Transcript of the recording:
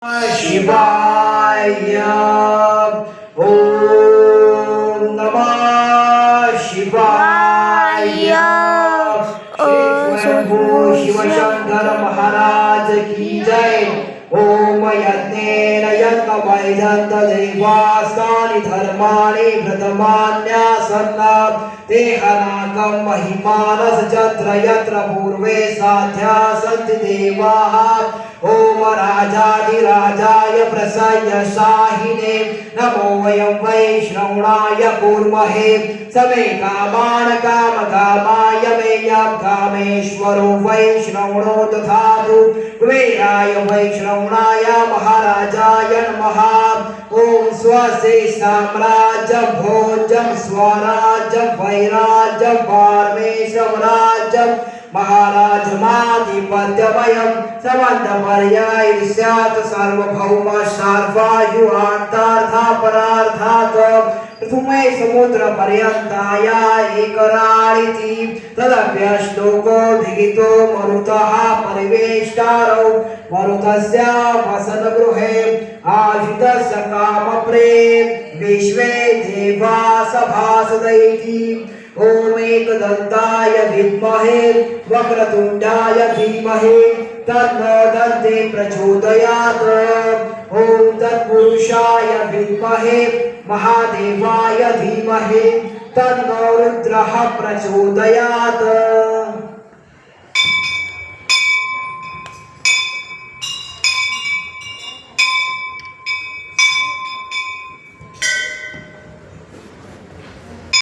शिवाय ओम नमः शिवाय श्री स्वयंभू शिवशंकर महाराज की जय। ओम यज्ञेन यज्ञवैदन्त दैवास्तानि धर्माणि व्रतमान्यासन्न देहनाकं महिमानस यत्र यत्र पूर्वे साध्या सन्ति देवाः। ओम राजाधिराजाय प्रसन्न शाहिने नमो वयं वैष्णवाय कुर्महे समे कामान् कामकामाय मे कामेश्वरो वैष्णवो दधातु कुबेराय वैष्णवाय महाराजाय नमः। ओम स्वस्ति साम्राज्यं भोजं स्वराज्यं वैराज्यं परमेश्वराज्यं महाराजमाधिपत्यमयं समन्तपर्याय स्यात् सार्वभौम सार्वायुआन्तार्था परार्थात् प्रथमे समुद्र पर्यन्ताय एकराळिति तदभ्यश्लोको धिगितो मरुतः परिवेष्टारौ मरुतस्य वसनगृहे आशितस्य कामप्रेम विश्वे देवा सभासदैति। ओम एकदन्ताय विद्महे वक्रतुण्डाय धीमहि तन्नो दन्ते प्रचोदयात्। ओम तत्पुरुषाय विद्महे महादेवाय धीमहि तन्नो रुद्रः प्रचोदयात्।